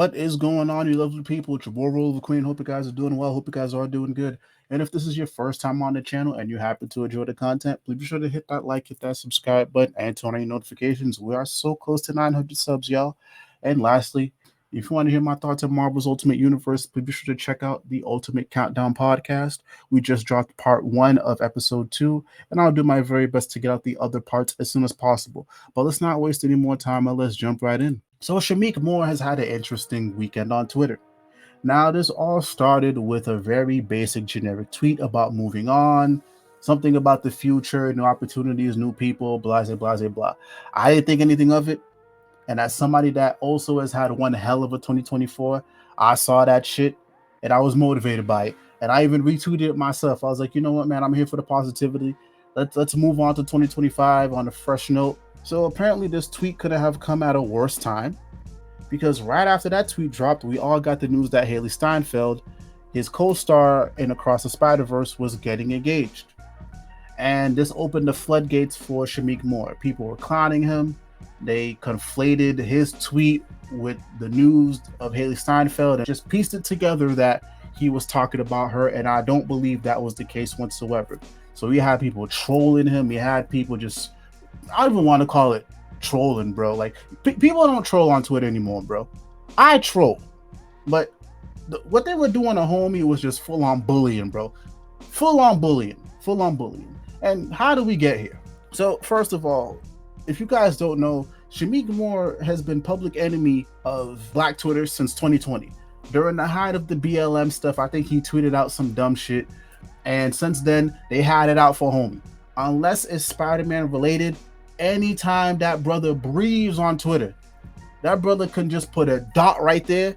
What is going on, you lovely people? It's your boy Roliver Queen. Hope you guys are doing well. Hope you guys are doing good. And if this is your first time on the channel and you happen to enjoy the content, please be sure to hit that like, hit that subscribe button, and turn on your notifications. We are so close to 900 subs, y'all. And lastly, if you want to hear my thoughts on Marvel's Ultimate Universe, please be sure to check out the Ultimate Countdown podcast. We just dropped part 1 of episode 2, and I'll do my very best to get out the other parts as soon as possible. But let's not waste any more time and let's jump right in. So Shameik Moore has had an interesting weekend on Twitter. Now, this all started with a very basic generic tweet about moving on, something about the future, new opportunities, new people, blah, blah, blah, blah. I didn't think anything of it. And as somebody that also has had one hell of a 2024, I saw that shit and I was motivated by it. And I even retweeted it myself. I was like, you know what, man, I'm here for the positivity. Let's move on to 2025 on a fresh note. So apparently this tweet couldn't have come at a worse time, because right after that tweet dropped, we all got the news that Hailee Steinfield, his co-star in Across the Spider-Verse, was getting engaged. And this opened the floodgates for Shameik Moore. People were clowning him. They conflated his tweet with the news of Hailee Steinfield and just pieced it together that he was talking about her, and I don't believe that was the case whatsoever. So we had people trolling him. We had people just, I don't even want to call it trolling, bro. Like, people don't troll on Twitter anymore, bro. I troll, but what they were doing to homie was just full-on bullying, bro. Full-on bullying. And how do we get here? So first of all, if you guys don't know, Shameik Moore has been public enemy of Black Twitter since 2020. During the height of the BLM stuff, I think he tweeted out some dumb shit, and since then, they had it out for homie. Unless it's Spider-Man related, anytime that brother breathes on Twitter, that brother can just put a dot right there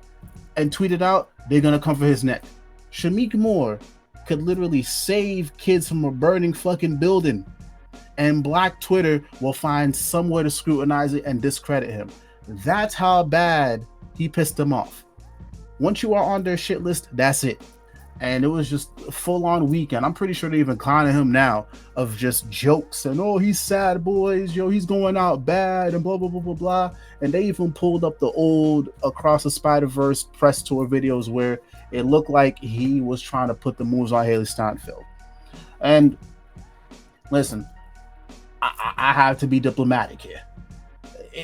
and tweet it out, they're gonna come for his neck. Shameik Moore could literally save kids from a burning fucking building, and Black Twitter will find somewhere to scrutinize it and discredit him. That's how bad he pissed them off. Once you are on their shit list, that's it. And it was just a full-on weekend. I'm pretty sure they're even clowning him now of just jokes and, oh, he's sad, boys, yo, he's going out bad and blah, blah, blah, blah, blah. And they even pulled up the old Across the Spider-Verse press tour videos where it looked like he was trying to put the moves on Hailee Steinfield. And listen, I have to be diplomatic here.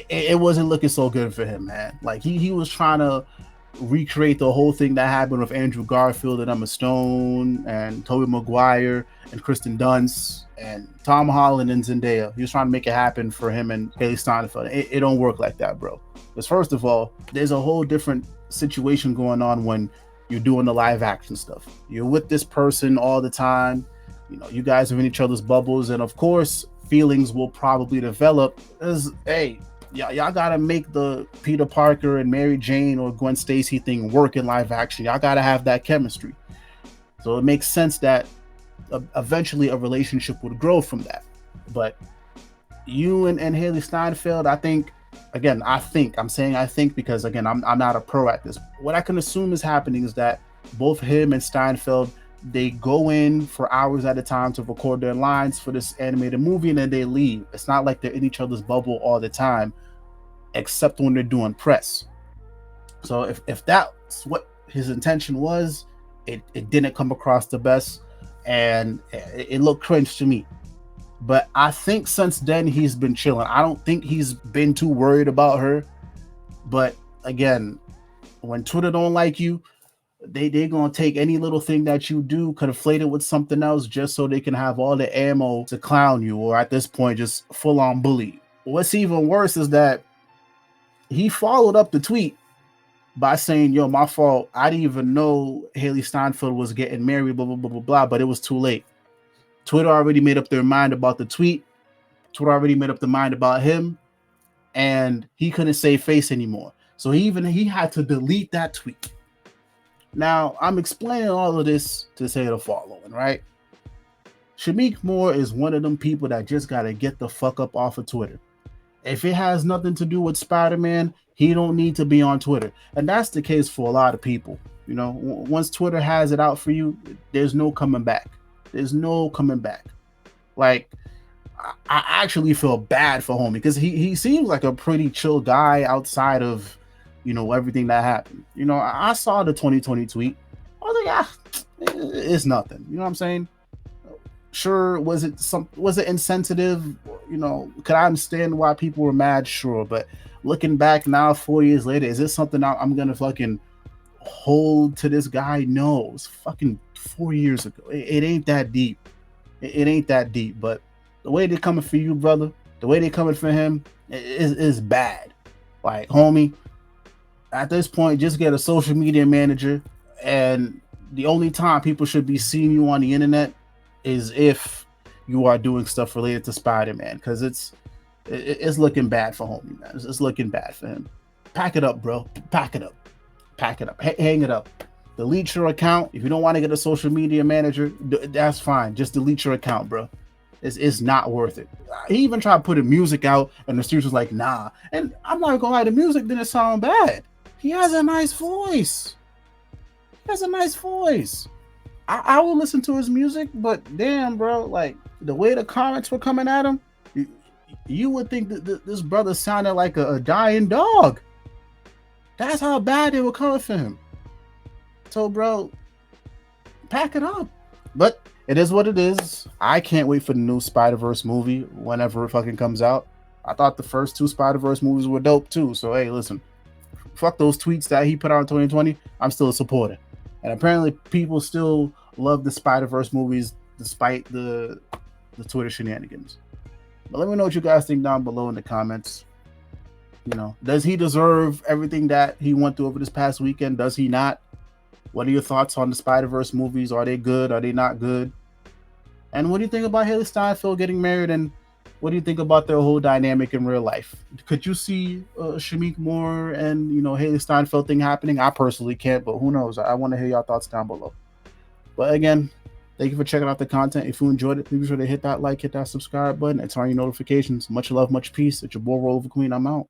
It wasn't looking so good for him, man. Like, he was trying to recreate the whole thing that happened with Andrew Garfield and Emma Stone and Tobey Maguire and Kristen Dunst and Tom Holland and Zendaya. He was trying to make it happen for him and Hailee Steinfeld. It don't work like that, bro. Because first of all, there's a whole different situation going on when you're doing the live action stuff. You're with this person all the time. You know, you guys are in each other's bubbles, and of course, feelings will probably develop. As, hey, y'all gotta make the Peter Parker and Mary Jane or Gwen Stacy thing work in live action. Y'all gotta have that chemistry. So it makes sense that eventually a relationship would grow from that. But you and Hailee Steinfeld, I think because again, I'm not a pro at this. What I can assume is happening is that both him and Steinfeld, they go in for hours at a time to record their lines for this animated movie, and then they leave. It's not like they're in each other's bubble all the time, except when they're doing press. So if that's what his intention was, it didn't come across the best, and it looked cringe to me. But I think since then he's been chilling. I don't think he's been too worried about her. But again, when Twitter don't like you, they're gonna take any little thing that you do, conflate it with something else, just so they can have all the ammo to clown you, or at this point just full-on bully. What's even worse is that he followed up the tweet by saying, yo, my fault, I didn't even know Hailee Steinfeld was getting married, blah, blah, blah, blah, blah, but it was too late. Twitter already made up their mind about the tweet. Twitter already made up their mind about him, and he couldn't save face anymore. So he had to delete that tweet. Now, I'm explaining all of this to say the following, right? Shameik Moore is one of them people that just got to get the fuck up off of Twitter. If it has nothing to do with Spider-Man, he don't need to be on Twitter. And that's the case for a lot of people. You know, once Twitter has it out for you, there's no coming back. There's no coming back. Like, I actually feel bad for homie, because he seems like a pretty chill guy outside of everything that happened. I saw the 2020 tweet. I was like, it's nothing. You know what I'm saying? Sure, was it insensitive? Could I understand why people were mad? Sure, but looking back now, 4 years later, is this something I'm gonna fucking hold to this guy? No, it's fucking 4 years ago. It ain't that deep. It ain't that deep. But the way they're coming for you, brother, the way they're coming for him is bad. Like, homie, at this point, just get a social media manager, and the only time people should be seeing you on the internet is if you are doing stuff related to Spider-Man, because it's looking bad for homie, man. It's looking bad for him. Pack it up, bro. Pack it up. Pack it up. Hang it up. Delete your account. If you don't want to get a social media manager, that's fine. Just delete your account, bro. It's not worth it. He even tried putting music out, and the studio was like, nah. And I'm not gonna lie, the music didn't sound bad. He has a nice voice. I will listen to his music, but damn, bro, like the way the comments were coming at him, you would think that this brother sounded like a dying dog. That's how bad they were coming for him. So, bro, pack it up. But it is what it is. I can't wait for the new Spider-Verse movie whenever it fucking comes out. I thought the first two Spider-Verse movies were dope too. So, hey, listen, fuck those tweets that he put out in 2020. I'm still a supporter. And apparently people still love the Spider-Verse movies despite the Twitter shenanigans. But let me know what you guys think down below in the comments. Does he deserve everything that he went through over this past weekend? Does he not? What are your thoughts on the Spider-Verse movies? Are they good? Are they not good? And what do you think about Hailee Steinfield getting married? And what do you think about their whole dynamic in real life? Could you see Shameik Moore and Hailee Steinfield thing happening? I personally can't, but who knows? I want to hear your thoughts down below. But again, thank you for checking out the content. If you enjoyed it, please be sure to hit that like, hit that subscribe button, and turn on your notifications. Much love, much peace. It's your boy Roliver Queen. I'm out.